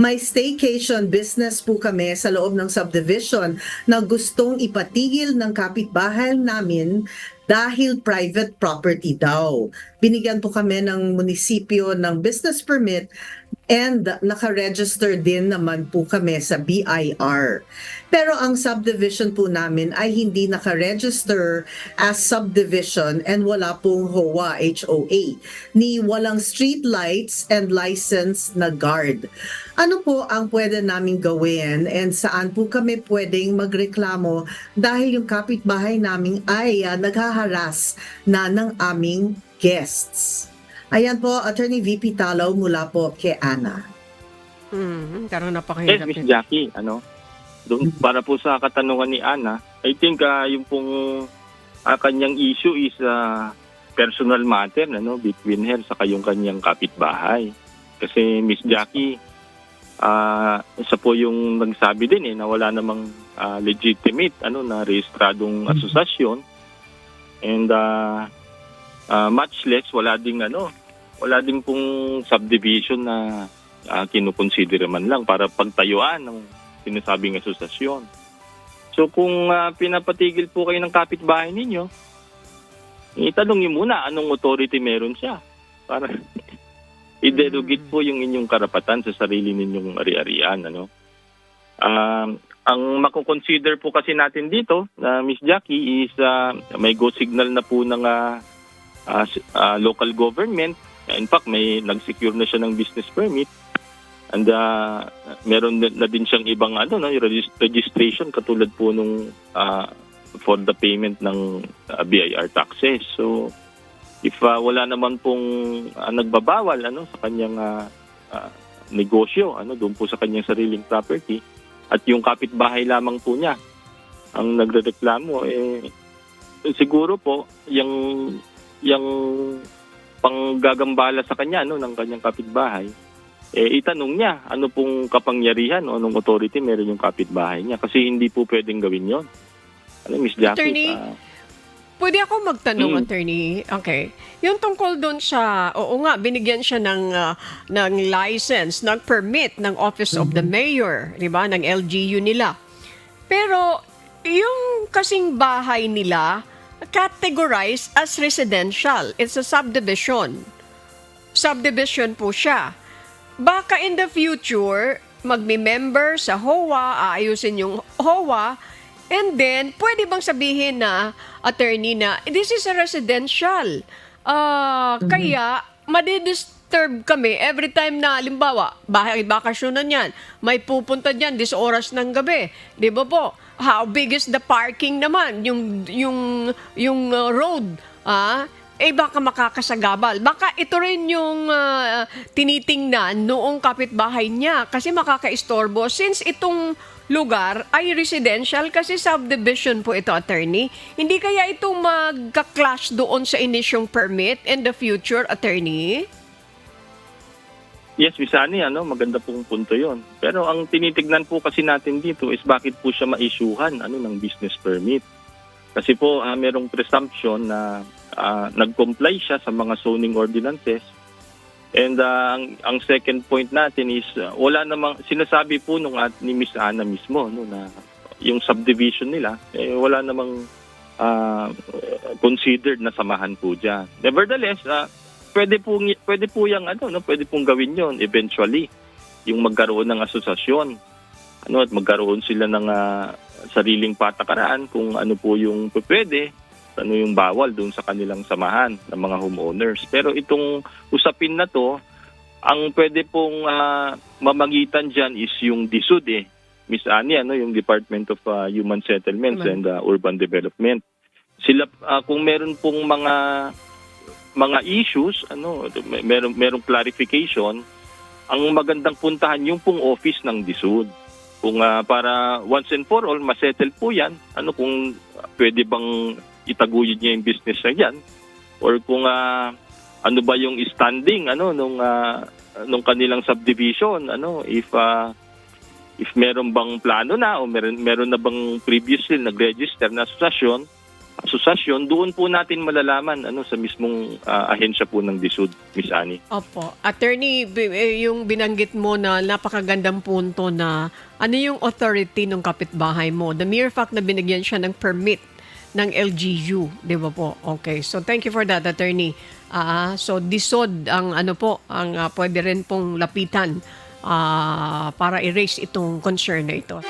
May staycation business po kami sa loob ng subdivision na gustong ipatigil ng kapitbahay namin dahil private property daw. Binigyan po kami ng munisipyo ng business permit and naka-register din naman po kami sa BIR. Pero ang subdivision po namin ay hindi naka-register as subdivision and wala pong HOA, HOA, ni walang street lights and license na guard. Ano po ang pwede namin gawin and saan po kami pwedeng magreklamo dahil yung kapitbahay namin ay naghaharas na ng aming guests? Ayan po, Attorney VP Talaw mula po kay Ana. Parang Yes, napakahirap Miss yun. Jackie, doon para po sa katanungan ni Ana, I think yung pong kanyang issue is personal matter between her sa yung kanyang kapitbahay. Kasi Miss Jackie, isa po yung nagsabi din na wala namang legitimate na rehistradong asosasyon, and much less wala ding pong subdivision na kinukonsider man lang para pagtayuan ng sinasabing asosasyon. So kung pinapatigil po kayo ng kapitbahay ninyo, itanong niyo muna anong authority meron siya para i-derogate po yung inyong karapatan sa sarili ninyong ari-arian. Ang mako-consider po kasi natin dito, Miss Jackie, is may go signal na po ng local government. In fact, may nag-secure na siya ng business permit. And meron na din siyang ibang registration katulad po nung for the payment ng BIR taxes. So if wala naman pong nagbabawal sa kanyang negosyo doon po sa kanyang sariling property at yung kapitbahay lamang po niya ang nagrereklamo, siguro po yung panggagambala sa kanya ng kanyang kapitbahay, itanong niya ano pong kapangyarihan o anong authority meron yung kapitbahay niya, kasi hindi po pwedeng gawin yon. Miss Jackie? Attorney, pwede ako magtanong, Attorney? Okay. Yung tungkol doon sa, oo nga, binigyan siya ng license, ng permit ng Office of the Mayor, di ba, ng LGU nila. Pero yung kasing bahay nila, categorized as residential. It's a subdivision. Subdivision po siya. Baka in the future, magmi-member sa HOA, aayusin yung HOA, and then, pwede bang sabihin na, attorney, na this is a residential. Kaya, madidisturb kami every time na, halimbawa, bakasyonan yan, may pupunta dyan, this oras ng gabi. Di ba po? How big is the parking naman? Yung road, baka makakasagabal. Baka ito rin yung tinitingnan noong kapitbahay niya kasi makakaistorbo since itong lugar ay residential kasi subdivision po ito, attorney. Hindi kaya ito magka-clash doon sa inisyong permit in the future, attorney? Yes, Miss Annie, maganda pong punto yon. Pero ang tinitignan po kasi natin dito is bakit po siya ma-issuehan ng business permit. Kasi po merong presumption na nag-comply siya sa mga zoning ordinances. And ang second point natin is wala namang sinasabi po ni Miss Ana mismo na yung subdivision nila wala namang considered na samahan po diyan. Nevertheless, pwede po yang pwede pong gawin 'yon eventually, yung magkaroon ng asosasyon at magkaroon sila ng sariling patakaran kung ano po yung pwede, ano yung bawal doon sa kanilang samahan ng mga homeowners. Pero itong usapin na to, ang pwede pong mamagitan dyan is yung DSUD Miss Annie, yung Department of Human Settlements and Urban Development. Sila kung meron pong mga issues, merong clarification, ang magandang puntahan yung pong office ng DSUD. Kung para once and for all, masettle po yan, kung pwede bang itaguyod niya yung business na yan, or kung ano ba yung standing nung kanilang subdivision, if meron bang plano na o meron na bang previously nag-register na asosasyon, asosasyon, doon po natin malalaman sa mismong ahensya po ng DSUD, Miss Annie. Opo. Attorney, yung binanggit mo na napakagandang punto na ano yung authority ng kapitbahay mo. The mere fact na binigyan siya ng permit ng LGU, di ba po? Okay. So thank you for that, Attorney. So DSUD ang ang pwede rin pong lapitan para erase itong concern na ito.